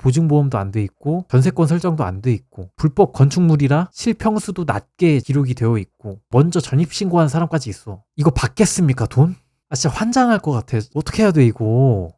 보증보험도 안 돼 있고 전세권 설정도 안 돼 있고 불법 건축물이라 실평수도 낮게 기록이 되어 있고 먼저 전입신고한 사람까지 있어. 이거 받겠습니까 돈? 진짜 환장할 것 같아. 어떻게 해야 돼 이거.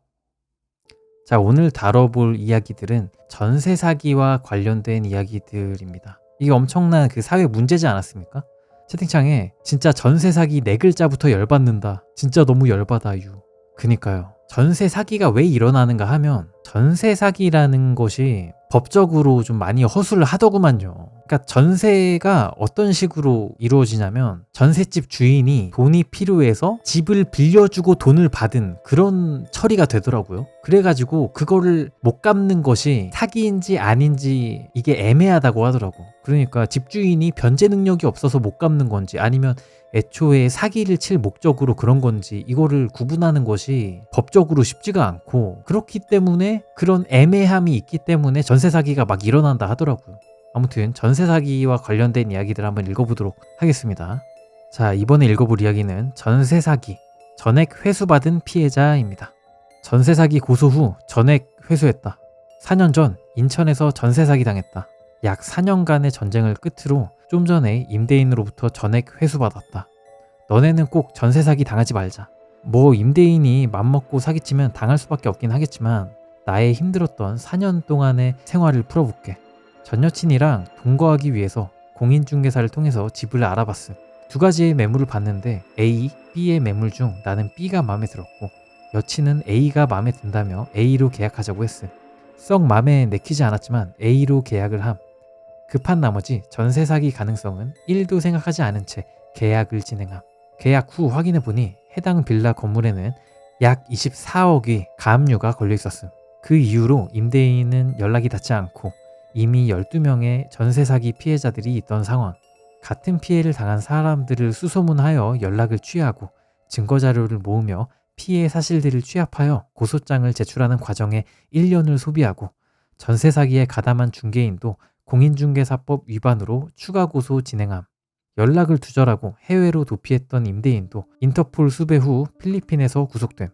자, 오늘 다뤄볼 이야기들은 전세 사기와 관련된 이야기들입니다. 이게 엄청난 그 사회 문제지 않았습니까? 채팅창에 진짜 전세 사기 4글자부터 열받는다. 진짜 너무 열받아 유. 그니까요. 전세 사기가 왜 일어나는가 하면 전세 사기라는 것이 법적으로 좀 많이 허술을 하더구만요. 그러니까 전세가 어떤 식으로 이루어지냐면 전셋집 주인이 돈이 필요해서 집을 빌려주고 돈을 받은 그런 처리가 되더라고요. 그래가지고 그거를 못 갚는 것이 사기인지 아닌지 이게 애매하다고 하더라고. 그러니까 집주인이 변제 능력이 없어서 못 갚는 건지 아니면 애초에 사기를 칠 목적으로 그런 건지 이거를 구분하는 것이 법적으로 쉽지가 않고, 그렇기 때문에 그런 애매함이 있기 때문에 전세 사기가 막 일어난다 하더라고요. 아무튼 전세 사기와 관련된 이야기들 한번 읽어보도록 하겠습니다. 자, 이번에 읽어볼 이야기는 전세 사기, 전액 회수받은 피해자입니다. 전세 사기 고소 후 전액 회수했다. 4년 전 인천에서 전세 사기 당했다. 약 4년간의 전쟁을 끝으로 좀 전에 임대인으로부터 전액 회수받았다. 너네는 꼭 전세 사기 당하지 말자. 뭐 임대인이 맘먹고 사기치면 당할 수밖에 없긴 하겠지만 나의 힘들었던 4년 동안의 생활을 풀어볼게. 전 여친이랑 동거하기 위해서 공인중개사를 통해서 집을 알아봤음. 2가지의 매물을 봤는데 A, B의 매물 중 나는 B가 마음에 들었고 여친은 A가 마음에 든다며 A로 계약하자고 했음. 썩 마음에 내키지 않았지만 A로 계약을 함. 급한 나머지 전세 사기 가능성은 1도 생각하지 않은 채 계약을 진행함. 계약 후 확인해보니 해당 빌라 건물에는 약 24억의 가압류가 걸려있었음. 그 이후로 임대인은 연락이 닿지 않고 이미 12명의 전세 사기 피해자들이 있던 상황. 같은 피해를 당한 사람들을 수소문하여 연락을 취하고 증거자료를 모으며 피해 사실들을 취합하여 고소장을 제출하는 과정에 1년을 소비하고 전세 사기에 가담한 중개인도 공인중개사법 위반으로 추가 고소 진행함. 연락을 두절하고 해외로 도피했던 임대인도 인터폴 수배 후 필리핀에서 구속됨.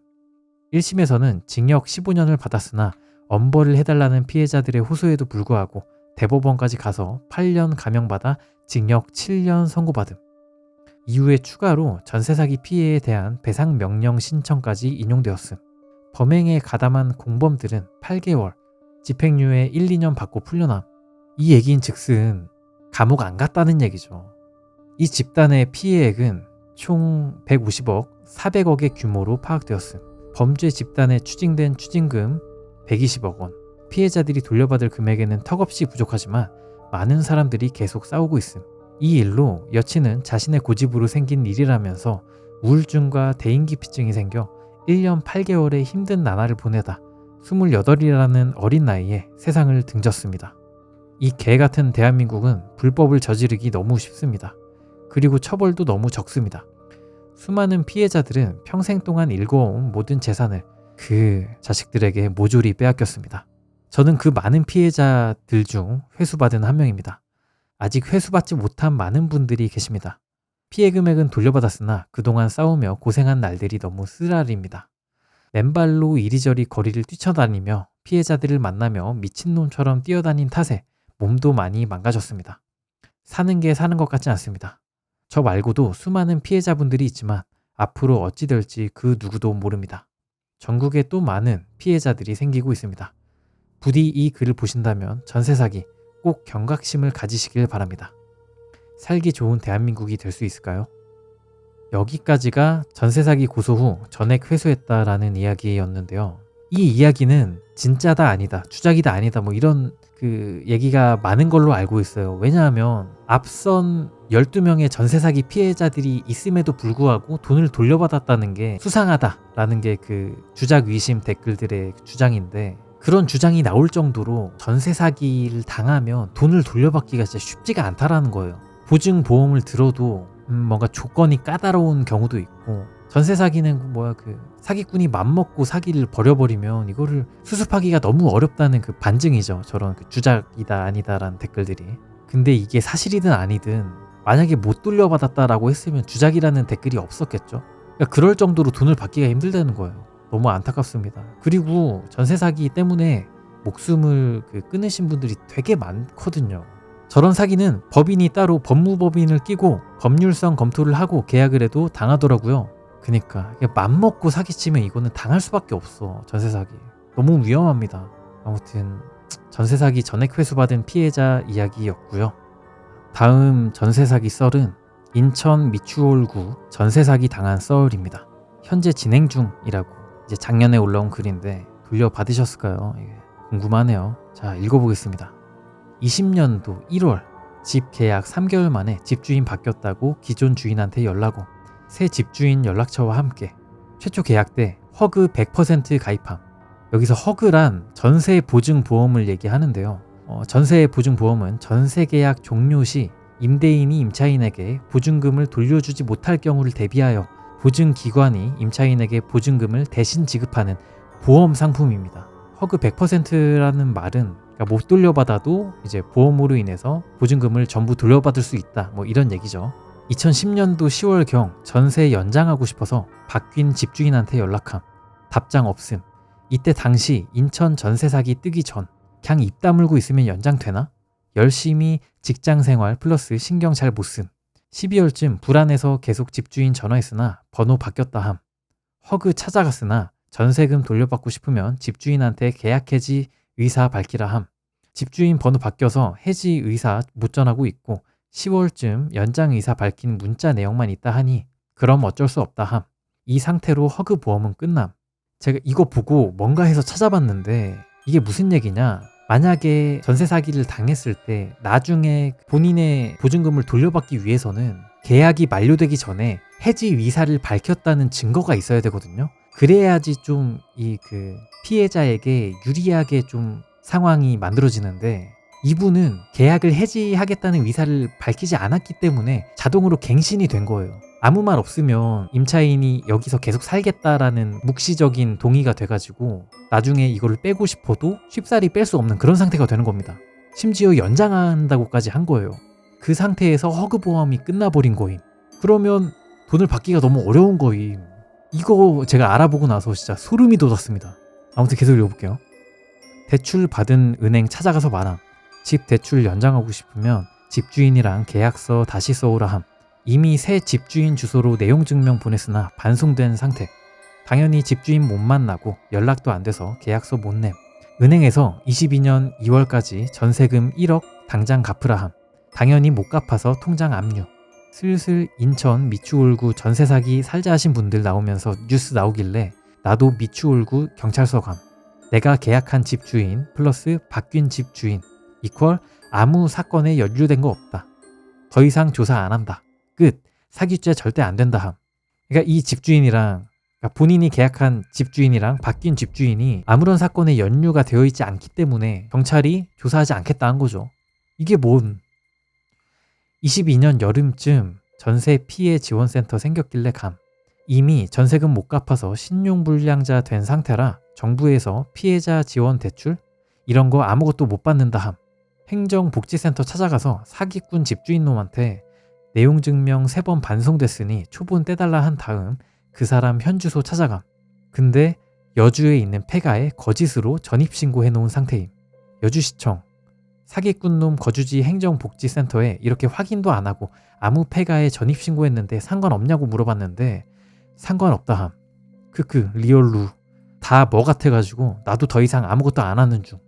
1심에서는 징역 15년을 받았으나 엄벌을 해달라는 피해자들의 호소에도 불구하고 대법원까지 가서 8년 감형받아 징역 7년 선고받음. 이후에 추가로 전세 사기 피해에 대한 배상 명령 신청까지 인용되었음. 범행에 가담한 공범들은 8개월, 집행유예 1, 2년 받고 풀려남. 이 얘기인 즉슨 감옥 안 갔다는 얘기죠. 이 집단의 피해액은 총 150억, 400억의 규모로 파악되었음. 범죄 집단에 추징된 추징금 120억 원. 피해자들이 돌려받을 금액에는 턱없이 부족하지만 많은 사람들이 계속 싸우고 있음. 이 일로 여친은 자신의 고집으로 생긴 일이라면서 우울증과 대인기피증이 생겨 1년 8개월의 힘든 나날을 보내다 28이라는 어린 나이에 세상을 등졌습니다. 이 개같은 대한민국은 불법을 저지르기 너무 쉽습니다. 그리고 처벌도 너무 적습니다. 수많은 피해자들은 평생 동안 일궈온 모든 재산을 그 자식들에게 모조리 빼앗겼습니다. 저는 그 많은 피해자들 중 회수받은 한 명입니다. 아직 회수받지 못한 많은 분들이 계십니다. 피해 금액은 돌려받았으나 그동안 싸우며 고생한 날들이 너무 쓰라립니다. 맨발로 이리저리 거리를 뛰쳐다니며 피해자들을 만나며 미친놈처럼 뛰어다닌 탓에 몸도 많이 망가졌습니다. 사는 게 사는 것 같지 않습니다. 저 말고도 수많은 피해자분들이 있지만 앞으로 어찌 될지 그 누구도 모릅니다. 전국에 또 많은 피해자들이 생기고 있습니다. 부디 이 글을 보신다면 전세 사기 꼭 경각심을 가지시길 바랍니다. 살기 좋은 대한민국이 될 수 있을까요? 여기까지가 전세 사기 고소 후 전액 회수했다라는 이야기였는데요. 이 이야기는 진짜다 아니다, 주작이다 아니다 뭐 이런 그 얘기가 많은 걸로 알고 있어요. 왜냐하면 앞선 12명의 전세 사기 피해자들이 있음에도 불구하고 돈을 돌려받았다는 게 수상하다라는 게 그 주작 의심 댓글들의 주장인데, 그런 주장이 나올 정도로 전세 사기를 당하면 돈을 돌려받기가 진짜 쉽지가 않다라는 거예요. 보증 보험을 들어도 뭔가 조건이 까다로운 경우도 있고, 전세 사기는 그 사기꾼이 맘먹고 사기를 벌여버리면 이거를 수습하기가 너무 어렵다는 그 반증이죠. 저런 그 주작이다 아니다라는 댓글들이. 근데 이게 사실이든 아니든 만약에 못 돌려받았다라고 했으면 주작이라는 댓글이 없었겠죠. 그러니까 그럴 정도로 돈을 받기가 힘들다는 거예요. 너무 안타깝습니다. 그리고 전세 사기 때문에 목숨을 끊으신 분들이 되게 많거든요. 저런 사기는 법인이 따로 법무법인을 끼고 법률성 검토를 하고 계약을 해도 당하더라고요. 그니까 맘먹고 사기치면 이거는 당할 수밖에 없어. 전세 사기 너무 위험합니다. 아무튼 전세 사기 전액 회수받은 피해자 이야기였고요. 다음 전세 사기 썰은 인천 미추홀구 전세 사기 당한 썰입니다. 현재 진행 중이라고 이제 작년에 올라온 글인데 돌려받으셨을까요? 궁금하네요. 자, 읽어보겠습니다. 20년도 1월 집 계약 3개월 만에 집주인 바뀌었다고 기존 주인한테 연락 온 새 집주인 연락처와 함께 최초 계약 때 허그 100% 가입함. 여기서 허그란 전세 보증 보험을 얘기하는데요. 전세 보증 보험은 전세 계약 종료 시 임대인이 임차인에게 보증금을 돌려주지 못할 경우를 대비하여 보증기관이 임차인에게 보증금을 대신 지급하는 보험 상품입니다. 허그 100%라는 말은 못 돌려받아도 이제 보험으로 인해서 보증금을 전부 돌려받을 수 있다, 뭐 이런 얘기죠. 2010년도 10월경 전세 연장하고 싶어서 바뀐 집주인한테 연락함. 답장 없음. 이때 당시 인천 전세 사기 뜨기 전 그냥 입 다물고 있으면 연장되나? 열심히 직장생활 플러스 신경 잘 못 쓴. 12월쯤 불안해서 계속 집주인 전화했으나 번호 바뀌었다 함. 허그 찾아갔으나 전세금 돌려받고 싶으면 집주인한테 계약 해지 의사 밝히라 함. 집주인 번호 바뀌어서 해지 의사 못 전하고 있고 10월쯤 연장 의사 밝힌 문자 내용만 있다 하니 그럼 어쩔 수 없다 함. 이 상태로 허그 보험은 끝남. 제가 이거 보고 뭔가 해서 찾아봤는데 이게 무슨 얘기냐, 만약에 전세 사기를 당했을 때 나중에 본인의 보증금을 돌려받기 위해서는 계약이 만료되기 전에 해지 의사를 밝혔다는 증거가 있어야 되거든요. 그래야지 좀 이 피해자에게 유리하게 좀 상황이 만들어지는데 이분은 계약을 해지하겠다는 의사를 밝히지 않았기 때문에 자동으로 갱신이 된 거예요. 아무 말 없으면 임차인이 여기서 계속 살겠다라는 묵시적인 동의가 돼가지고 나중에 이거를 빼고 싶어도 쉽사리 뺄 수 없는 그런 상태가 되는 겁니다. 심지어 연장한다고까지 한 거예요. 그 상태에서 허그보험이 끝나버린 거임. 그러면 돈을 받기가 너무 어려운 거임. 이거 제가 알아보고 나서 진짜 소름이 돋았습니다. 아무튼 계속 읽어볼게요. 대출 받은 은행 찾아가서 말함. 집 대출 연장하고 싶으면 집주인이랑 계약서 다시 써오라 함. 이미 새 집주인 주소로 내용 증명 보냈으나 반송된 상태. 당연히 집주인 못 만나고 연락도 안 돼서 계약서 못 냄. 은행에서 22년 2월까지 전세금 1억 당장 갚으라 함. 당연히 못 갚아서 통장 압류. 슬슬 인천 미추홀구 전세 사기 살자 하신 분들 나오면서 뉴스 나오길래 나도 미추홀구 경찰서 감. 내가 계약한 집주인 플러스 바뀐 집주인 이퀄 아무 사건에 연루된 거 없다. 더 이상 조사 안 한다. 끝. 사기죄 절대 안 된다 함. 그러니까 이 집주인이랑 본인이 계약한 집주인이랑 바뀐 집주인이 아무런 사건에 연루가 되어 있지 않기 때문에 경찰이 조사하지 않겠다 한 거죠. 이게 뭔. 22년 여름쯤 전세 피해 지원센터 생겼길래 감. 이미 전세금 못 갚아서 신용불량자 된 상태라 정부에서 피해자 지원 대출? 이런 거 아무것도 못 받는다 함. 행정복지센터 찾아가서 사기꾼 집주인놈한테 내용 증명 3번 반송됐으니 초본 떼달라 한 다음 그 사람 현주소 찾아감. 근데 여주에 있는 폐가에 거짓으로 전입신고해 놓은 상태임. 여주시청 사기꾼놈 거주지 행정복지센터에 이렇게 확인도 안 하고 아무 폐가에 전입신고했는데 상관없냐고 물어봤는데 상관없다 함. 크크 리얼루. 다 뭐 같아가지고 나도 더 이상 아무것도 안 하는 중.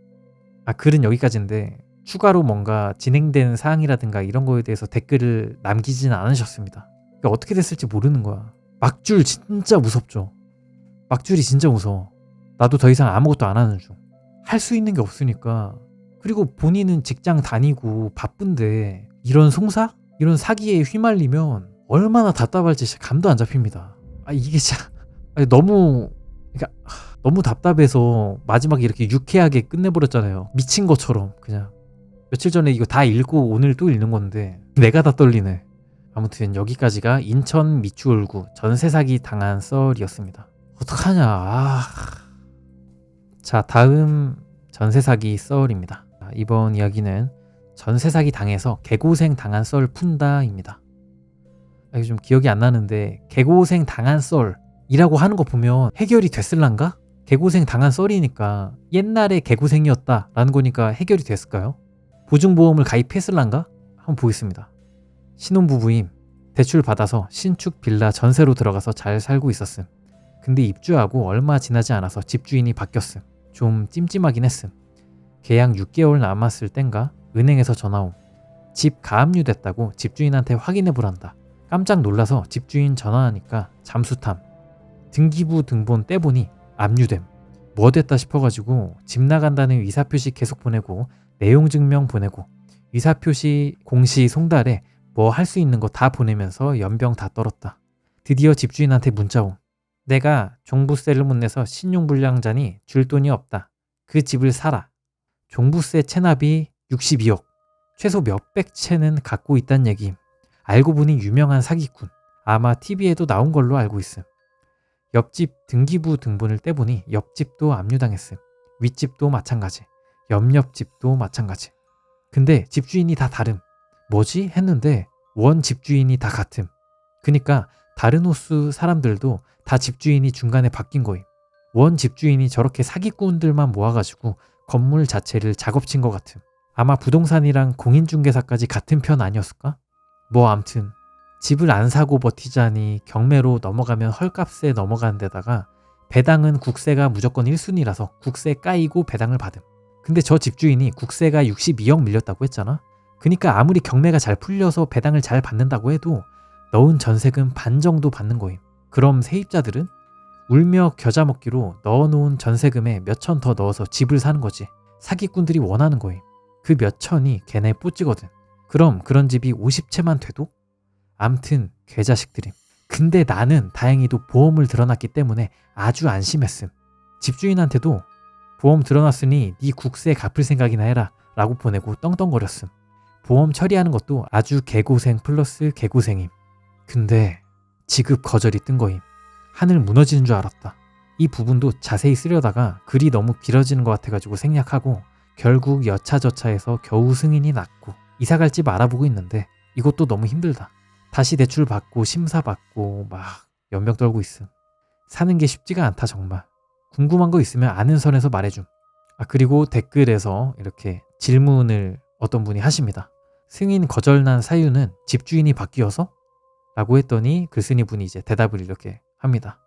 글은 여기까지인데 추가로 뭔가 진행된 사항이라든가 이런 거에 대해서 댓글을 남기지는 않으셨습니다. 그러니까 어떻게 됐을지 모르는 거야. 막줄 진짜 무섭죠. 막줄이 진짜 무서워. 나도 더 이상 아무것도 안 하는 중. 할 수 있는 게 없으니까. 그리고 본인은 직장 다니고 바쁜데 이런 송사? 이런 사기에 휘말리면 얼마나 답답할지 진짜 감도 안 잡힙니다. 이게 진짜 너무 답답해서 마지막에 이렇게 유쾌하게 끝내버렸잖아요. 미친 것처럼 그냥. 며칠 전에 이거 다 읽고 오늘 또 읽는 건데 내가 다 떨리네. 아무튼 여기까지가 인천 미추홀구 전세 사기 당한 썰이었습니다. 어떡하냐. 자, 다음 전세 사기 썰입니다. 이번 이야기는 전세 사기 당해서 개고생 당한 썰 푼다입니다. 이게 좀 기억이 안 나는데 개고생 당한 썰이라고 하는 거 보면 해결이 됐을란가? 개고생 당한 썰이니까 옛날에 개고생이었다 라는 거니까 해결이 됐을까요? 보증보험을 가입했을란가? 한번 보겠습니다. 신혼부부임. 대출 받아서 신축 빌라 전세로 들어가서 잘 살고 있었음. 근데 입주하고 얼마 지나지 않아서 집주인이 바뀌었음. 좀 찜찜하긴 했음. 계약 6개월 남았을 땐가 은행에서 전화옴. 집 가압류됐다고 집주인한테 확인해보란다. 깜짝 놀라서 집주인 전화하니까 잠수탐. 등기부 등본 떼보니 압류됨. 뭐 됐다 싶어가지고 집 나간다는 의사표시 계속 보내고 내용 증명 보내고 의사표시 공시 송달에 뭐 할 수 있는 거 다 보내면서 연병 다 떨었다. 드디어 집주인한테 문자 옴. 내가 종부세를 못 내서 신용불량자니 줄 돈이 없다. 그 집을 사라. 종부세 체납이 62억. 최소 몇백 채는 갖고 있단 얘기임. 알고 보니 유명한 사기꾼. 아마 TV에도 나온 걸로 알고 있음. 옆집 등기부 등본을 떼보니 옆집도 압류당했음. 윗집도 마찬가지. 옆집도 마찬가지. 근데 집주인이 다 다름. 뭐지? 했는데 원 집주인이 다 같음. 그니까 다른 호수 사람들도 다 집주인이 중간에 바뀐 거임. 원 집주인이 저렇게 사기꾼들만 모아가지고 건물 자체를 작업친 것 같음. 아마 부동산이랑 공인중개사까지 같은 편 아니었을까? 뭐 암튼 집을 안 사고 버티자니 경매로 넘어가면 헐값에 넘어가는 데다가 배당은 국세가 무조건 1순위라서 국세 까이고 배당을 받음. 근데 저 집주인이 국세가 62억 밀렸다고 했잖아. 그니까 아무리 경매가 잘 풀려서 배당을 잘 받는다고 해도 넣은 전세금 반 정도 받는 거임. 그럼 세입자들은 울며 겨자 먹기로 넣어놓은 전세금에 몇천 더 넣어서 집을 사는 거지. 사기꾼들이 원하는 거임. 그 몇천이 걔네 뽀찌거든. 그럼 그런 집이 50채만 돼도? 암튼 개자식들임. 근데 나는 다행히도 보험을 들어놨기 때문에 아주 안심했음. 집주인한테도 보험 들어놨으니 네 국세 갚을 생각이나 해라 라고 보내고 떵떵거렸음. 보험 처리하는 것도 아주 개고생 플러스 개고생임. 근데 지급 거절이 뜬 거임. 하늘 무너지는 줄 알았다. 이 부분도 자세히 쓰려다가 글이 너무 길어지는 것 같아가지고 생략하고 결국 여차저차해서 겨우 승인이 났고 이사갈 집 알아보고 있는데 이것도 너무 힘들다. 다시 대출 받고 심사 받고 막 연병 떨고 있음. 사는 게 쉽지가 않다 정말. 궁금한 거 있으면 아는 선에서 말해줌. 그리고 댓글에서 이렇게 질문을 어떤 분이 하십니다. 승인 거절난 사유는 집주인이 바뀌어서? 라고 했더니 글쓴이 분이 이제 대답을 이렇게 합니다.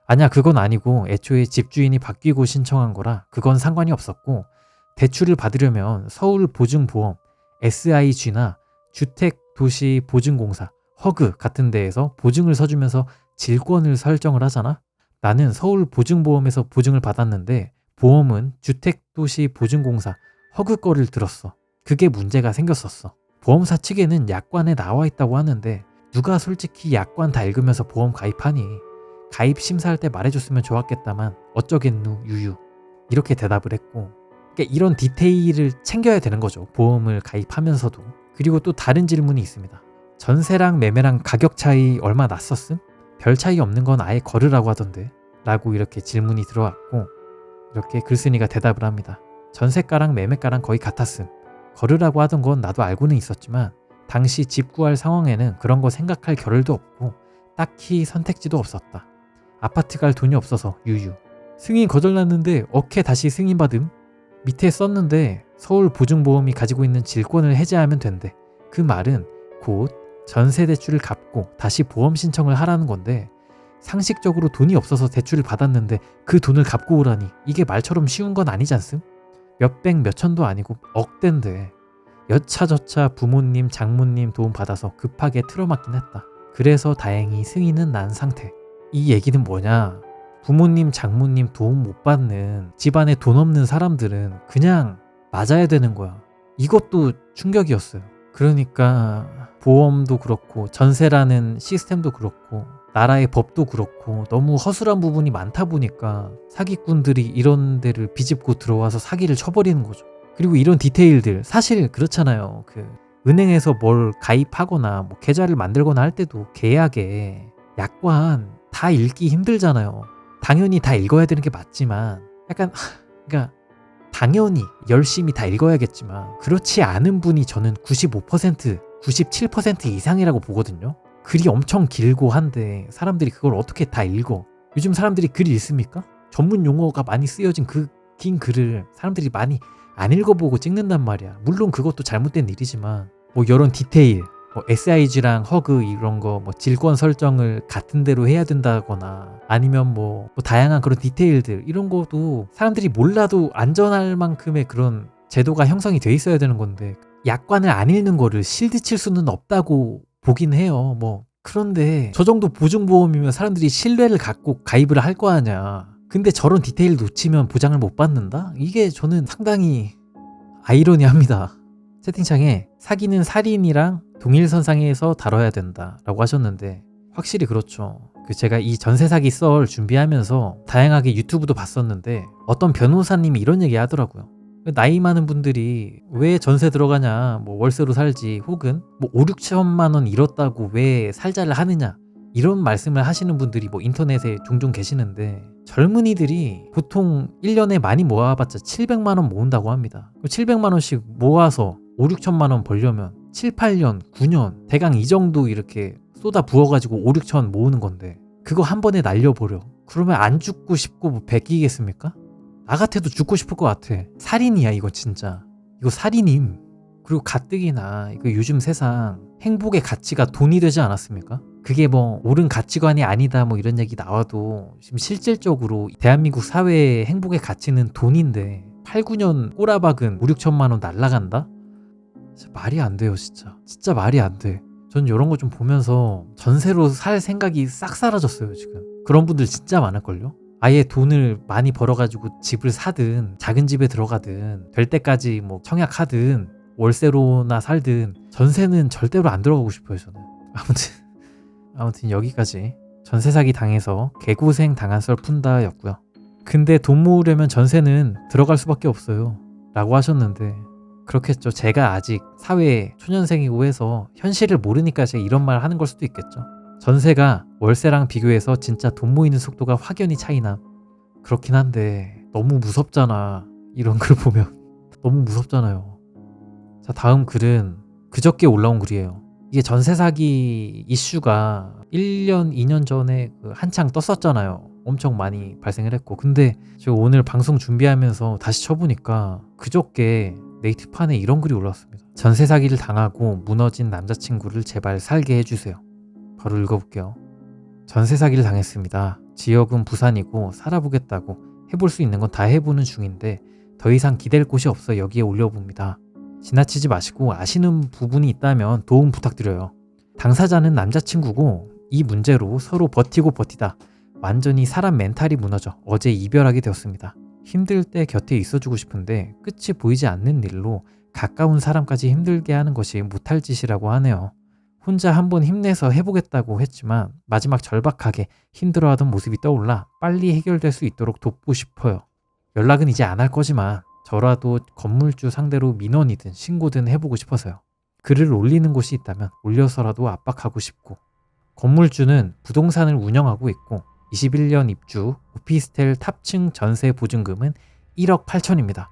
아니야, 그건 아니고 애초에 집주인이 바뀌고 신청한 거라 그건 상관이 없었고 대출을 받으려면 서울보증보험, SIG나 주택도시보증공사, 허그 같은 데에서 보증을 서주면서 질권을 설정을 하잖아. 나는 서울보증보험에서 보증을 받았는데 보험은 주택도시보증공사, 허그 거를 들었어. 그게 문제가 생겼었어. 보험사 측에는 약관에 나와 있다고 하는데 누가 솔직히 약관 다 읽으면서 보험 가입하니. 가입 심사할 때 말해줬으면 좋았겠다만 어쩌겠누 유유. 이렇게 대답을 했고, 그러니까 이런 디테일을 챙겨야 되는 거죠. 보험을 가입하면서도. 그리고 또 다른 질문이 있습니다. 전세랑 매매랑 가격 차이 얼마 났었음? 별 차이 없는 건 아예 걸으라고 하던데 라고 이렇게 질문이 들어왔고, 이렇게 글쓴이가 대답을 합니다. 전세가랑 매매가랑 거의 같았음. 걸으라고 하던 건 나도 알고는 있었지만 당시 집 구할 상황에는 그런 거 생각할 겨를도 없고 딱히 선택지도 없었다. 아파트 갈 돈이 없어서 유유. 승인 거절났는데 어케 다시 승인받음? 밑에 썼는데 서울보증보험이 가지고 있는 질권을 해제하면 된대. 그 말은 곧 전세대출을 갚고 다시 보험 신청을 하라는 건데 상식적으로 돈이 없어서 대출을 받았는데 그 돈을 갚고 오라니 이게 말처럼 쉬운 건 아니지 않음? 몇백 몇천도 아니고 억대인데 여차저차 부모님 장모님 도움 받아서 급하게 틀어막긴 했다. 그래서 다행히 승인은 난 상태. 이 얘기는 뭐냐, 부모님 장모님 도움 못 받는 집안에 돈 없는 사람들은 그냥 맞아야 되는 거야. 이것도 충격이었어요. 그러니까 보험도 그렇고 전세라는 시스템도 그렇고 나라의 법도 그렇고 너무 허술한 부분이 많다 보니까 사기꾼들이 이런 데를 비집고 들어와서 사기를 쳐버리는 거죠. 그리고 이런 디테일들 사실 그렇잖아요. 은행에서 뭘 가입하거나 뭐 계좌를 만들거나 할 때도 계약에 약관 다 읽기 힘들잖아요. 당연히 다 읽어야 되는 게 맞지만 약간 그러니까 당연히 열심히 다 읽어야겠지만 그렇지 않은 분이 저는 95%, 97% 이상이라고 보거든요. 글이 엄청 길고 한데 사람들이 그걸 어떻게 다 읽어? 요즘 사람들이 글이 읽습니까? 전문 용어가 많이 쓰여진 그 긴 글을 사람들이 많이 안 읽어보고 찍는단 말이야. 물론 그것도 잘못된 일이지만 뭐 이런 디테일, 뭐 SIG랑 허그 이런 거 뭐 질권 설정을 같은 대로 해야 된다거나 아니면 뭐 다양한 그런 디테일들 이런 것도 사람들이 몰라도 안전할 만큼의 그런 제도가 형성이 돼 있어야 되는 건데 약관을 안 읽는 거를 실드 칠 수는 없다고 보긴 해요. 뭐 그런데 저 정도 보증보험이면 사람들이 신뢰를 갖고 가입을 할 거 아니야. 근데 저런 디테일 놓치면 보장을 못 받는다? 이게 저는 상당히 아이러니합니다. 채팅창에 사기는 살인이랑 동일선상에서 다뤄야 된다라고 하셨는데 확실히 그렇죠. 제가 이 전세 사기 썰 준비하면서 다양하게 유튜브도 봤었는데 어떤 변호사님이 이런 얘기 하더라고요. 나이 많은 분들이 왜 전세 들어가냐, 뭐 월세로 살지, 혹은 뭐 5, 6천만 원 잃었다고 왜 살자를 하느냐 이런 말씀을 하시는 분들이 뭐 인터넷에 종종 계시는데 젊은이들이 보통 1년에 많이 모아봤자 700만 원 모은다고 합니다. 700만 원씩 모아서 5, 6천만 원 벌려면 7, 8년, 9년 대강 이 정도 이렇게 쏟아 부어가지고 5, 6천 모으는 건데 그거 한 번에 날려버려. 그러면 안 죽고 싶고 뭐 베끼겠습니까? 나 같아도 죽고 싶을 것 같아. 살인이야 이거 진짜. 이거 살인임. 그리고 가뜩이나 이거 요즘 세상 행복의 가치가 돈이 되지 않았습니까? 그게 뭐 옳은 가치관이 아니다 뭐 이런 얘기 나와도 지금 실질적으로 대한민국 사회의 행복의 가치는 돈인데 8, 9년 꼬라박은 5, 6천만 원 날라간다? 진짜 말이 안 돼요 진짜. 진짜 말이 안 돼. 전 이런 거 좀 보면서 전세로 살 생각이 싹 사라졌어요 지금. 그런 분들 진짜 많을걸요? 아예 돈을 많이 벌어가지고 집을 사든 작은 집에 들어가든 될 때까지 뭐 청약하든 월세로나 살든 전세는 절대로 안 들어가고 싶어요 저는. 아무튼 여기까지 전세 사기 당해서 개고생 당한 썰 푼다 였고요. 근데 돈 모으려면 전세는 들어갈 수밖에 없어요 라고 하셨는데 그렇겠죠. 제가 아직 사회에 초년생이고 해서 현실을 모르니까 제가 이런 말 하는 걸 수도 있겠죠. 전세가 월세랑 비교해서 진짜 돈 모이는 속도가 확연히 차이나. 그렇긴 한데 너무 무섭잖아. 이런 글 보면 너무 무섭잖아요. 자, 다음 글은 그저께 올라온 글이에요. 이게 전세 사기 이슈가 1년, 2년 전에 한창 떴었잖아요. 엄청 많이 발생을 했고. 근데 제가 오늘 방송 준비하면서 다시 쳐보니까 그저께 네이트판에 이런 글이 올라왔습니다. 전세 사기를 당하고 무너진 남자친구를 제발 살게 해주세요. 바로 읽어볼게요. 전세 사기를 당했습니다. 지역은 부산이고 살아보겠다고 해볼 수 있는 건 다 해보는 중인데 더 이상 기댈 곳이 없어 여기에 올려봅니다. 지나치지 마시고 아시는 부분이 있다면 도움 부탁드려요. 당사자는 남자친구고 이 문제로 서로 버티고 버티다 완전히 사람 멘탈이 무너져 어제 이별하게 되었습니다. 힘들 때 곁에 있어주고 싶은데 끝이 보이지 않는 일로 가까운 사람까지 힘들게 하는 것이 못할 짓이라고 하네요. 혼자 한번 힘내서 해보겠다고 했지만 마지막 절박하게 힘들어하던 모습이 떠올라 빨리 해결될 수 있도록 돕고 싶어요. 연락은 이제 안 할 거지만 저라도 건물주 상대로 민원이든 신고든 해보고 싶어서요. 글을 올리는 곳이 있다면 올려서라도 압박하고 싶고 건물주는 부동산을 운영하고 있고 21년 입주 오피스텔 탑층 전세 보증금은 1억 8천입니다.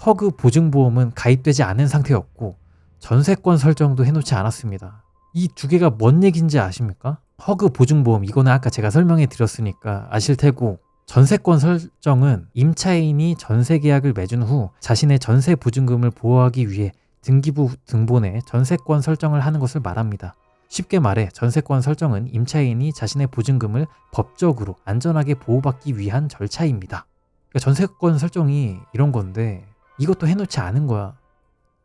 허그 보증보험은 가입되지 않은 상태였고 전세권 설정도 해놓지 않았습니다. 이 두 개가 뭔 얘기인지 아십니까? 허그 보증보험 이거는 아까 제가 설명해 드렸으니까 아실 테고 전세권 설정은 임차인이 전세 계약을 맺은 후 자신의 전세 보증금을 보호하기 위해 등기부 등본에 전세권 설정을 하는 것을 말합니다. 쉽게 말해 전세권 설정은 임차인이 자신의 보증금을 법적으로 안전하게 보호받기 위한 절차입니다. 그러니까 전세권 설정이 이런 건데 이것도 해놓지 않은 거야.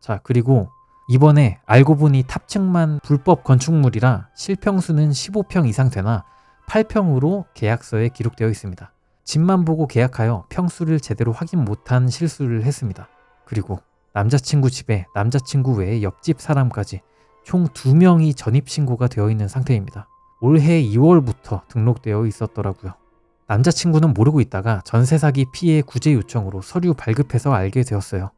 자, 그리고 이번에 알고 보니 탑층만 불법 건축물이라 실평수는 15평 이상 되나 8평으로 계약서에 기록되어 있습니다. 집만 보고 계약하여 평수를 제대로 확인 못한 실수를 했습니다. 그리고 남자친구 집에 남자친구 외에 옆집 사람까지 총 2명이 전입신고가 되어 있는 상태입니다. 올해 2월부터 등록되어 있었더라고요. 남자친구는 모르고 있다가 전세 사기 피해 구제 요청으로 서류 발급해서 알게 되었어요.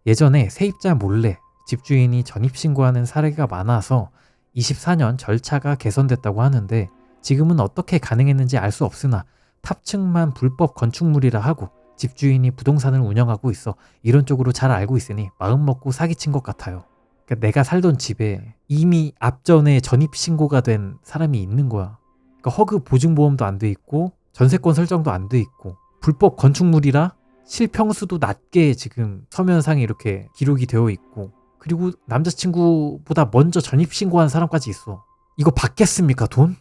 예전에 세입자 몰래 집주인이 전입신고하는 사례가 많아서 24년 절차가 개선됐다고 하는데 지금은 어떻게 가능했는지 알 수 없으나 탑층만 불법 건축물이라 하고 집주인이 부동산을 운영하고 있어 이런 쪽으로 잘 알고 있으니 마음먹고 사기친 것 같아요. 그러니까 내가 살던 집에 이미 앞전에 전입신고가 된 사람이 있는 거야. 그러니까 허그 보증보험도 안 돼 있고 전세권 설정도 안 돼 있고 불법 건축물이라 실평수도 낮게 지금 서면상에 이렇게 기록이 되어 있고, 그리고 남자친구보다 먼저 전입신고한 사람까지 있어. 이거 받겠습니까, 돈?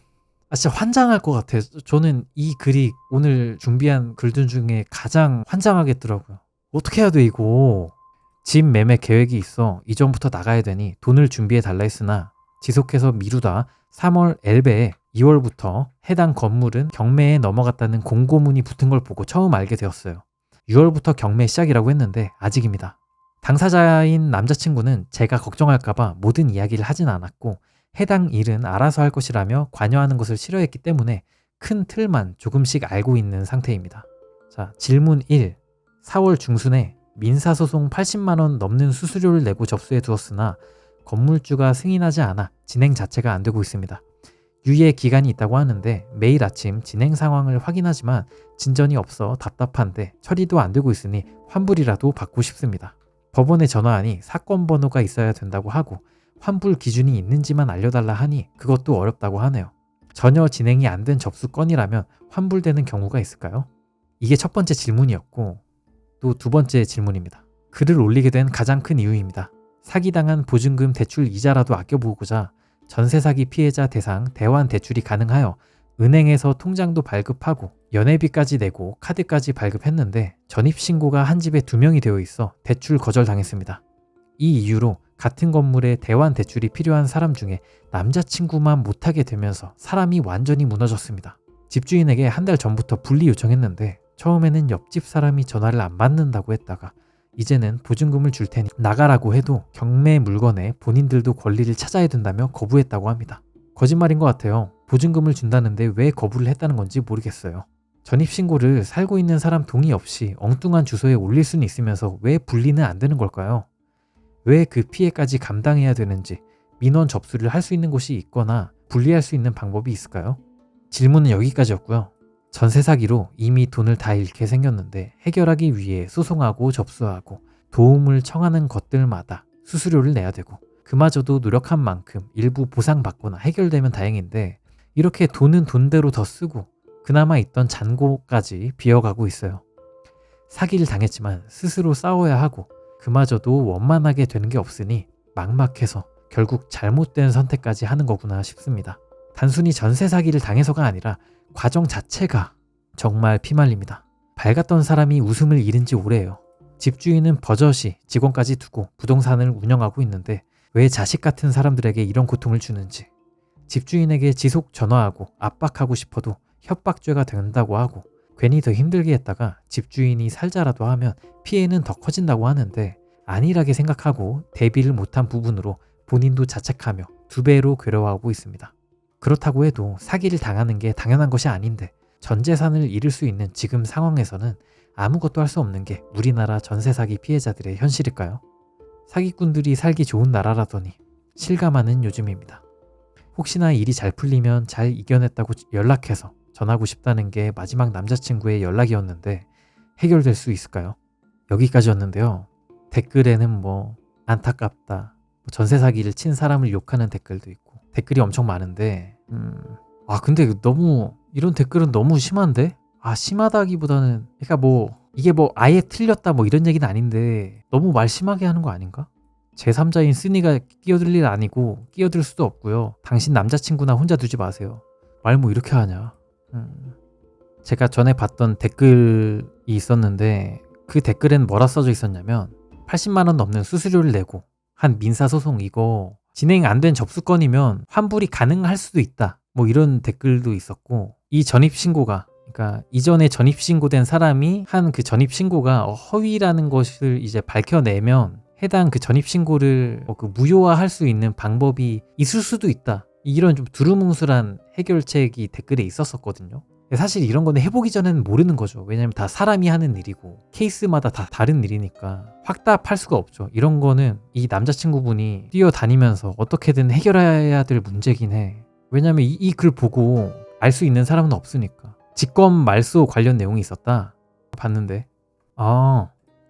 진짜 환장할 것 같아. 저는 이 글이 오늘 준비한 글들 중에 가장 환장하겠더라고요. 어떻게 해야 돼 이거. 집 매매 계획이 있어 이전부터 나가야 되니 돈을 준비해 달라 했으나 지속해서 미루다 3월 엘베에 2월부터 해당 건물은 경매에 넘어갔다는 공고문이 붙은 걸 보고 처음 알게 되었어요. 6월부터 경매 시작이라고 했는데 아직입니다. 당사자인 남자친구는 제가 걱정할까봐 모든 이야기를 하진 않았고 해당 일은 알아서 할 것이라며 관여하는 것을 싫어했기 때문에 큰 틀만 조금씩 알고 있는 상태입니다. 자, 질문 1. 4월 중순에 민사소송 80만원 넘는 수수료를 내고 접수해 두었으나 건물주가 승인하지 않아 진행 자체가 안 되고 있습니다. 유예 기간이 있다고 하는데 매일 아침 진행 상황을 확인하지만 진전이 없어 답답한데 처리도 안 되고 있으니 환불이라도 받고 싶습니다. 법원에 전화하니 사건 번호가 있어야 된다고 하고 환불 기준이 있는지만 알려달라 하니 그것도 어렵다고 하네요. 전혀 진행이 안 된 접수 건이라면 환불되는 경우가 있을까요? 이게 첫 번째 질문이었고 또 두 번째 질문입니다. 글을 올리게 된 가장 큰 이유입니다. 사기당한 보증금 대출 이자라도 아껴보고자 전세 사기 피해자 대상 대환 대출이 가능하여 은행에서 통장도 발급하고 연회비까지 내고 카드까지 발급했는데 전입신고가 한 집에 2명이 되어 있어 대출 거절당했습니다. 이 이유로 같은 건물에 대환 대출이 필요한 사람 중에 남자친구만 못하게 되면서 사람이 완전히 무너졌습니다. 집주인에게 한 달 전부터 분리 요청했는데 처음에는 옆집 사람이 전화를 안 받는다고 했다가 이제는 보증금을 줄 테니 나가라고 해도 경매 물건에 본인들도 권리를 찾아야 된다며 거부했다고 합니다. 거짓말인 것 같아요. 보증금을 준다는데 왜 거부를 했다는 건지 모르겠어요. 전입신고를 살고 있는 사람 동의 없이 엉뚱한 주소에 올릴 수는 있으면서 왜 분리는 안 되는 걸까요? 왜 그 피해까지 감당해야 되는지 민원 접수를 할 수 있는 곳이 있거나 분리할 수 있는 방법이 있을까요? 질문은 여기까지였고요. 전세 사기로 이미 돈을 다 잃게 생겼는데 해결하기 위해 소송하고 접수하고 도움을 청하는 것들마다 수수료를 내야 되고 그마저도 노력한 만큼 일부 보상받거나 해결되면 다행인데 이렇게 돈은 돈대로 더 쓰고 그나마 있던 잔고까지 비어가고 있어요. 사기를 당했지만 스스로 싸워야 하고 그마저도 원만하게 되는 게 없으니 막막해서 결국 잘못된 선택까지 하는 거구나 싶습니다. 단순히 전세 사기를 당해서가 아니라 과정 자체가 정말 피말립니다. 밝았던 사람이 웃음을 잃은 지 오래예요. 집주인은 버젓이 직원까지 두고 부동산을 운영하고 있는데 왜 자식 같은 사람들에게 이런 고통을 주는지, 집주인에게 지속 전화하고 압박하고 싶어도 협박죄가 된다고 하고 괜히 더 힘들게 했다가 집주인이 살자라도 하면 피해는 더 커진다고 하는데 안일하게 생각하고 대비를 못한 부분으로 본인도 자책하며 2배로 괴로워하고 있습니다. 그렇다고 해도 사기를 당하는 게 당연한 것이 아닌데 전 재산을 잃을 수 있는 지금 상황에서는 아무것도 할 수 없는 게 우리나라 전세 사기 피해자들의 현실일까요? 사기꾼들이 살기 좋은 나라라더니 실감하는 요즘입니다. 혹시나 일이 잘 풀리면 잘 이겨냈다고 연락해서 전하고 싶다는 게 마지막 남자친구의 연락이었는데 해결될 수 있을까요? 여기까지였는데요. 댓글에는 뭐 안타깝다, 전세 사기를 친 사람을 욕하는 댓글도 있고 댓글이 엄청 많은데 근데 너무 이런 댓글은 너무 심한데? 심하다기보다는 그러니까 뭐 이게 뭐 아예 틀렸다 뭐 이런 얘기는 아닌데 너무 말 심하게 하는 거 아닌가? 제3자인 쓰니가 끼어들 일 아니고 끼어들 수도 없고요. 당신 남자친구나 혼자 두지 마세요. 말 뭐 이렇게 하냐. 제가 전에 봤던 댓글이 있었는데 그 댓글엔 뭐라 써져 있었냐면 80만 원 넘는 수수료를 내고 한 민사소송 이거 진행 안 된 접수건이면 환불이 가능할 수도 있다. 뭐 이런 댓글도 있었고 이 전입신고가 그러니까 이전에 전입신고된 사람이 한 그 전입신고가 허위라는 것을 이제 밝혀내면 해당 그 전입신고를 그 무효화할 수 있는 방법이 있을 수도 있다. 이런 좀 두루뭉술한 해결책이 댓글에 있었었거든요. 사실 이런 거는 해보기 전에는 모르는 거죠. 왜냐면 다 사람이 하는 일이고 케이스마다 다 다른 일이니까 확답할 수가 없죠. 이런 거는 이 남자친구분이 뛰어다니면서 어떻게든 해결해야 될 문제긴 해. 왜냐면 이 글 보고 알 수 있는 사람은 없으니까. 직권 말소 관련 내용이 있었다. 봤는데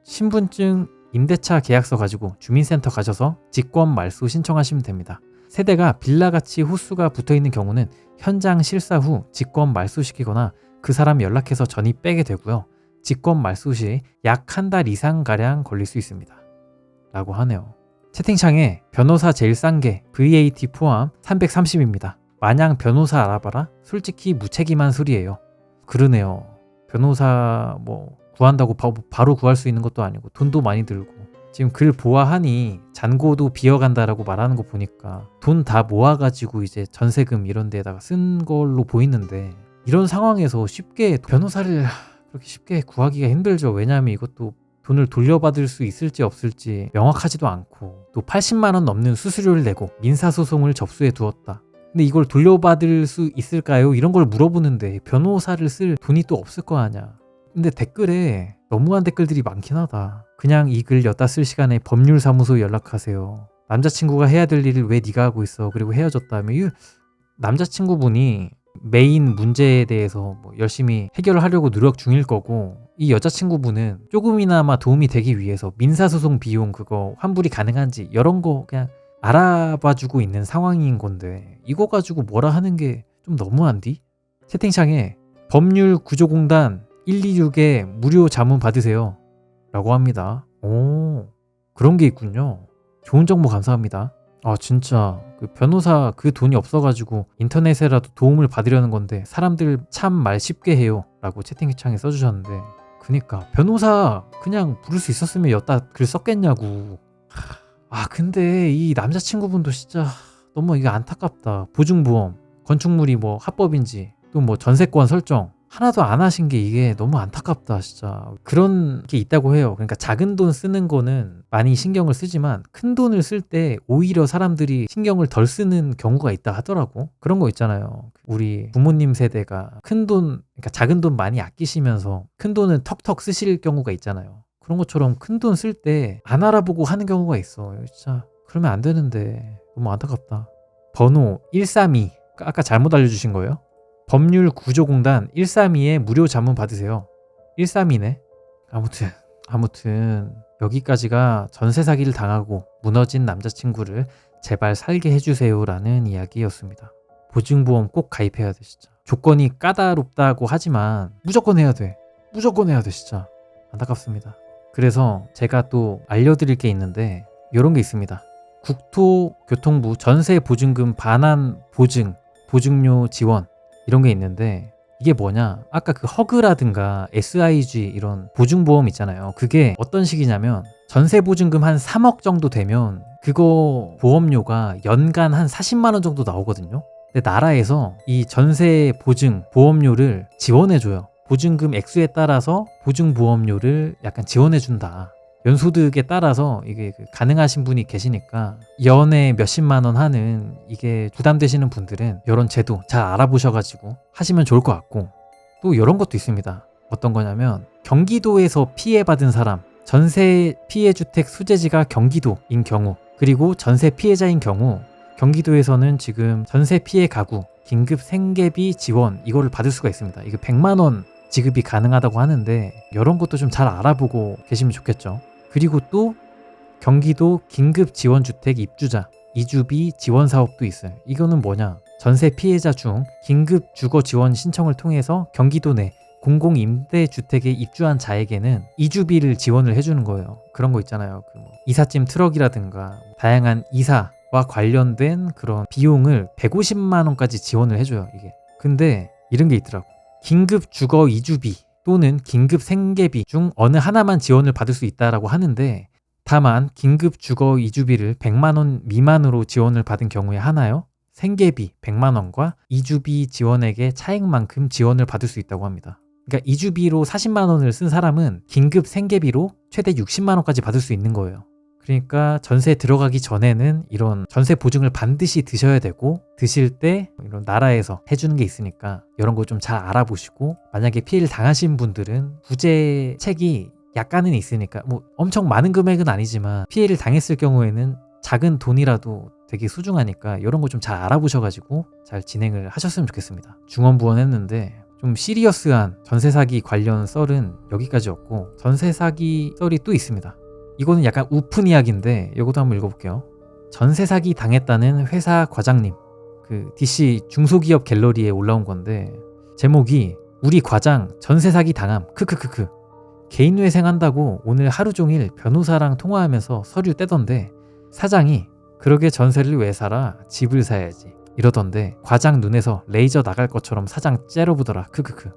신분증 임대차 계약서 가지고 주민센터 가셔서 직권 말소 신청하시면 됩니다. 세대가 빌라같이 호수가 붙어있는 경우는 현장 실사 후 직권 말소시키거나 그 사람 연락해서 전입 빼게 되고요. 직권 말소 시 약 한 달 이상가량 걸릴 수 있습니다. 라고 하네요. 채팅창에 변호사 제일 싼 게 VAT 포함 330입니다. 마냥 변호사 알아봐라? 솔직히 무책임한 소리예요. 그러네요. 변호사 뭐 구한다고 바로 구할 수 있는 것도 아니고 돈도 많이 들고 지금 글 보아하니 잔고도 비어간다라고 말하는 거 보니까 돈 다 모아가지고 이제 전세금 이런 데다가 쓴 걸로 보이는데 이런 상황에서 쉽게 변호사를 그렇게 쉽게 구하기가 힘들죠. 왜냐하면 이것도 돈을 돌려받을 수 있을지 없을지 명확하지도 않고 또 80만 원 넘는 수수료를 내고 민사소송을 접수해 두었다. 근데 이걸 돌려받을 수 있을까요? 이런 걸 물어보는데 변호사를 쓸 돈이 또 없을 거 아냐. 근데 댓글에 너무한 댓글들이 많긴 하다. 그냥 이 글 엿다 쓸 시간에 법률사무소 연락하세요. 남자친구가 해야 될 일을 왜 네가 하고 있어. 그리고 헤어졌다며. 이 남자친구분이 메인 문제에 대해서 뭐 열심히 해결을 하려고 노력 중일 거고 이 여자친구분은 조금이나마 도움이 되기 위해서 민사소송 비용 그거 환불이 가능한지 이런 거 그냥 알아봐주고 있는 상황인 건데 이거 가지고 뭐라 하는 게 좀 너무한디? 채팅창에 법률구조공단 126에 무료 자문 받으세요 라고 합니다. 오, 그런 게 있군요. 좋은 정보 감사합니다. 아 진짜 그 변호사 그 돈이 없어가지고 인터넷에라도 도움을 받으려는 건데 사람들 참 말 쉽게 해요 라고 채팅창에 써주셨는데 그니까 변호사 그냥 부를 수 있었으면 엿다 글 썼겠냐고. 아 근데 이 남자친구분도 진짜 너무 이거 안타깝다. 보증보험 건축물이 뭐 합법인지 또 뭐 전세권 설정 하나도 안 하신 게 이게 너무 안타깝다 진짜. 그런 게 있다고 해요. 그러니까 작은 돈 쓰는 거는 많이 신경을 쓰지만 큰 돈을 쓸 때 오히려 사람들이 신경을 덜 쓰는 경우가 있다 하더라고. 그런 거 있잖아요. 우리 부모님 세대가 큰 돈, 그러니까 작은 돈 많이 아끼시면서 큰 돈은 턱턱 쓰실 경우가 있잖아요. 그런 것처럼 큰 돈 쓸 때 안 알아보고 하는 경우가 있어. 진짜 그러면 안 되는데 너무 안타깝다. 번호 132 아까 잘못 알려주신 거예요? 법률구조공단 132에 무료 자문 받으세요. 132네. 아무튼 여기까지가 전세 사기를 당하고 무너진 남자친구를 제발 살게 해주세요라는 이야기였습니다. 보증보험 꼭 가입해야 돼 진짜. 조건이 까다롭다고 하지만 무조건 해야 돼. 무조건 해야 돼 진짜. 안타깝습니다. 그래서 제가 또 알려드릴 게 있는데 이런 게 있습니다. 국토교통부 전세보증금 반환 보증료 지원 이런 게 있는데 이게 뭐냐, 아까 그 허그라든가 SIG 이런 보증보험 있잖아요. 그게 어떤 식이냐면 전세보증금 한 3억 정도 되면 그거 보험료가 연간 한 40만 원 정도 나오거든요. 근데 나라에서 이 전세보증 보험료를 지원해줘요. 보증금 액수에 따라서 보증보험료를 약간 지원해준다. 연소득에 따라서 이게 가능하신 분이 계시니까 연에 몇십만 원 하는 이게 부담되시는 분들은 이런 제도 잘 알아보셔가지고 하시면 좋을 것 같고, 또 이런 것도 있습니다. 어떤 거냐면 경기도에서 피해받은 사람, 전세 피해주택 수재지가 경기도인 경우, 그리고 전세 피해자인 경우 경기도에서는 지금 전세 피해 가구 긴급 생계비 지원 이거를 받을 수가 있습니다. 이게 100만 원 지급이 가능하다고 하는데 이런 것도 좀 잘 알아보고 계시면 좋겠죠. 그리고 또 경기도 긴급지원주택 입주자 이주비 지원 사업도 있어요. 이거는 뭐냐, 전세 피해자 중 긴급 주거 지원 신청을 통해서 경기도 내 공공임대주택에 입주한 자에게는 이주비를 지원을 해주는 거예요. 그런 거 있잖아요. 이삿짐 트럭이라든가 다양한 이사와 관련된 그런 비용을 150만 원까지 지원을 해줘요. 이게 근데 이런 게 있더라고. 긴급 주거 이주비 또는 긴급 생계비 중 어느 하나만 지원을 받을 수 있다라고 하는데, 다만 긴급 주거 이주비를 100만 원 미만으로 지원을 받은 경우에 하나요, 생계비 100만 원과 이주비 지원액의 차액만큼 지원을 받을 수 있다고 합니다. 그러니까 이주비로 40만 원을 쓴 사람은 긴급 생계비로 최대 60만 원까지 받을 수 있는 거예요. 그러니까 전세 들어가기 전에는 이런 전세 보증을 반드시 드셔야 되고, 드실 때 이런 나라에서 해주는 게 있으니까 이런 거 좀 잘 알아보시고, 만약에 피해를 당하신 분들은 구제책이 약간은 있으니까 뭐 엄청 많은 금액은 아니지만 피해를 당했을 경우에는 작은 돈이라도 되게 소중하니까 이런 거 좀 잘 알아보셔가지고 잘 진행을 하셨으면 좋겠습니다. 중원부원 했는데 좀 시리어스한 전세 사기 관련 썰은 여기까지였고, 전세 사기 썰이 또 있습니다. 이거는 약간 우픈 이야기인데 이것도 한번 읽어볼게요. 전세 사기 당했다는 회사 과장님, DC 중소기업 갤러리에 올라온 건데 제목이 우리 과장 전세 사기 당함 크크크크. 개인회생 한다고 오늘 하루 종일 변호사랑 통화하면서 서류 떼던데 사장이 그러게 전세를 왜 사라? 집을 사야지 이러던데 과장 눈에서 레이저 나갈 것처럼 사장 째려보더라. 크크크.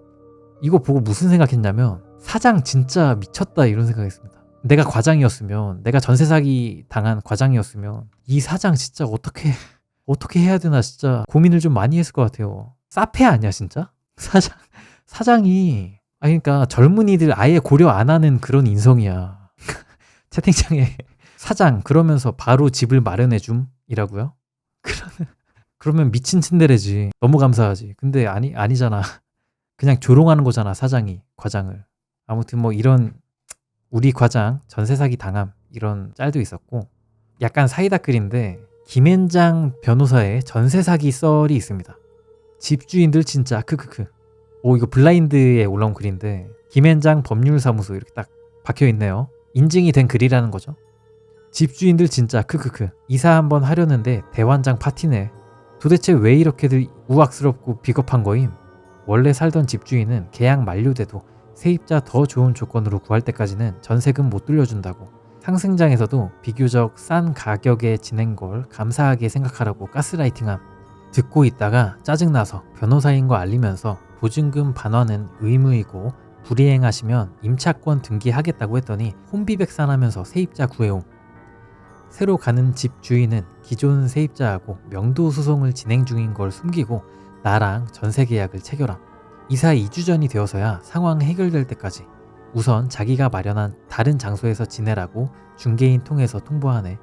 이거 보고 무슨 생각했냐면 사장 진짜 미쳤다 이런 생각했습니다. 내가 과장이었으면, 내가 전세 사기 당한 과장이었으면 이 사장 진짜 어떻게 해야 되나 진짜 고민을 좀 많이 했을 것 같아요. 사페 아니야 진짜? 사장이 그러니까 젊은이들 아예 고려 안 하는 그런 인성이야. 채팅창에 사장 그러면서 바로 집을 마련해 줌이라고요? 그러면 미친 츤데레지. 너무 감사하지. 근데 아니잖아. 그냥 조롱하는 거잖아 사장이 과장을. 아무튼 뭐 이런 우리 과장 전세 사기 당함 이런 짤도 있었고, 약간 사이다 글인데 김앤장 변호사의 전세 사기 썰이 있습니다. 집주인들 진짜 크크크. 이거 블라인드에 올라온 글인데 김앤장 법률사무소 이렇게 딱 박혀있네요. 인증이 된 글이라는 거죠. 집주인들 진짜 크크크. 이사 한번 하려는데 대환장 파티네. 도대체 왜 이렇게들 우악스럽고 비겁한 거임? 원래 살던 집주인은 계약 만료돼도 세입자 더 좋은 조건으로 구할 때까지는 전세금 못 돌려준다고. 상승장에서도 비교적 싼 가격에 지낸 걸 감사하게 생각하라고 가스라이팅함. 듣고 있다가 짜증나서 변호사인 거 알리면서 보증금 반환은 의무이고 불이행하시면 임차권 등기하겠다고 했더니 혼비백산하면서 세입자 구해옴. 새로 가는 집 주인은 기존 세입자하고 명도 소송을 진행 중인 걸 숨기고 나랑 전세 계약을 체결함. 이사 2주 전이 되어서야 상황 해결될 때까지 우선 자기가 마련한 다른 장소에서 지내라고 중개인 통해서 통보하네.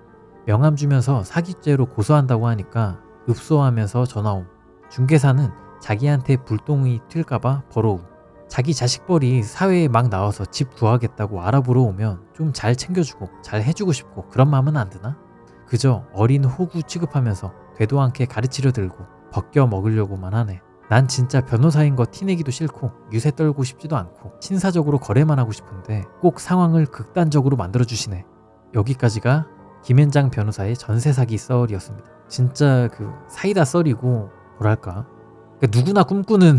명함 주면서 사기죄로 고소한다고 하니까 읍소하면서 전화옴. 중개사는 자기한테 불똥이 튈까봐 벌어옴. 자기 자식벌이 사회에 막 나와서 집 구하겠다고 알아보러 오면 좀 잘 챙겨주고 잘 해주고 싶고 그런 마음은 안 드나? 그저 어린 호구 취급하면서 되도 않게 가르치려 들고 벗겨 먹으려고만 하네. 난 진짜 변호사인 거 티내기도 싫고 유세 떨고 싶지도 않고 신사적으로 거래만 하고 싶은데 꼭 상황을 극단적으로 만들어주시네. 여기까지가 김앤장 변호사의 전세 사기 썰이었습니다. 진짜 그 사이다 썰이고 뭐랄까, 그러니까 누구나 꿈꾸는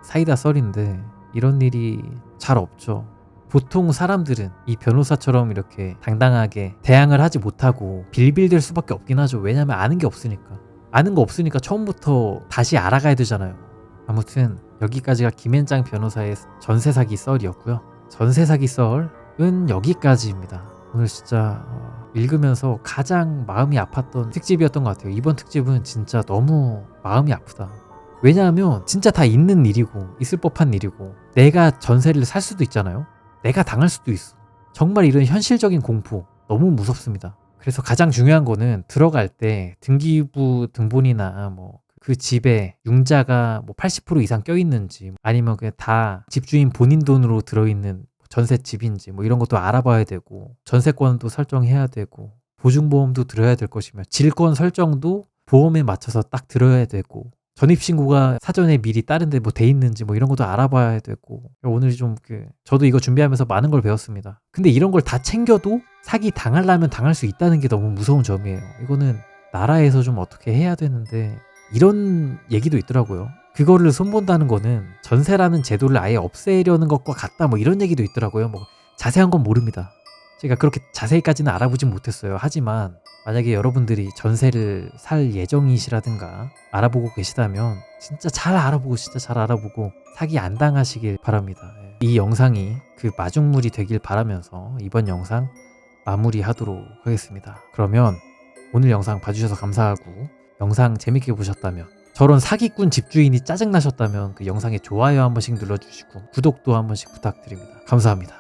사이다 썰인데 이런 일이 잘 없죠. 보통 사람들은 이 변호사처럼 이렇게 당당하게 대항을 하지 못하고 빌빌댈 수밖에 없긴 하죠. 왜냐면 아는 게 없으니까. 아는 거 없으니까 처음부터 다시 알아가야 되잖아요. 아무튼 여기까지가 김앤장 변호사의 전세 사기 썰이었고요. 전세 사기 썰은 여기까지입니다. 오늘 진짜 읽으면서 가장 마음이 아팠던 특집이었던 것 같아요. 이번 특집은 진짜 너무 마음이 아프다. 왜냐하면 진짜 다 있는 일이고 있을 법한 일이고 내가 전세를 살 수도 있잖아요. 내가 당할 수도 있어. 정말 이런 현실적인 공포 너무 무섭습니다. 그래서 가장 중요한 거는 들어갈 때 등기부 등본이나 뭐 그 집에 융자가 뭐 80% 이상 껴있는지 아니면 그냥 다 집주인 본인 돈으로 들어있는 전셋집인지 뭐 이런 것도 알아봐야 되고 전세권도 설정해야 되고 보증보험도 들어야 될 것이며 질권 설정도 보험에 맞춰서 딱 들어야 되고 전입신고가 사전에 미리 다른데 뭐 돼 있는지 뭐 이런 것도 알아봐야 되고 오늘 좀 저도 이거 준비하면서 많은 걸 배웠습니다. 근데 이런 걸 다 챙겨도 사기 당하려면 당할 수 있다는 게 너무 무서운 점이에요. 이거는 나라에서 좀 어떻게 해야 되는데 이런 얘기도 있더라고요. 그거를 손본다는 거는 전세라는 제도를 아예 없애려는 것과 같다 뭐 이런 얘기도 있더라고요. 뭐 자세한 건 모릅니다. 제가 그렇게 자세히까지는 알아보진 못했어요. 하지만 만약에 여러분들이 전세를 살 예정이시라든가 알아보고 계시다면 진짜 잘 알아보고 사기 안 당하시길 바랍니다. 이 영상이 그 마중물이 되길 바라면서 이번 영상 마무리하도록 하겠습니다. 그러면 오늘 영상 봐주셔서 감사하고 영상 재밌게 보셨다면 저런 사기꾼 집주인이 짜증나셨다면 그 영상에 좋아요 한 번씩 눌러주시고 구독도 한 번씩 부탁드립니다. 감사합니다.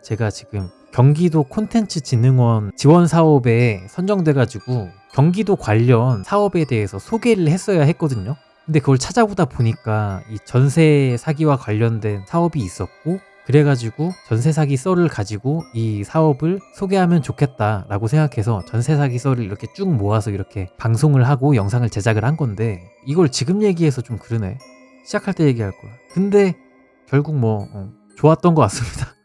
제가 지금 경기도 콘텐츠진흥원 지원 사업에 선정돼가지고 경기도 관련 사업에 대해서 소개를 했어야 했거든요. 근데 그걸 찾아보다 보니까 이 전세 사기와 관련된 사업이 있었고 그래가지고 전세 사기 썰을 가지고 이 사업을 소개하면 좋겠다라고 생각해서 전세 사기 썰을 이렇게 쭉 모아서 이렇게 방송을 하고 영상을 제작을 한 건데 이걸 지금 얘기해서 좀 그러네. 시작할 때 얘기할 거야. 근데 결국 뭐 좋았던 것 같습니다.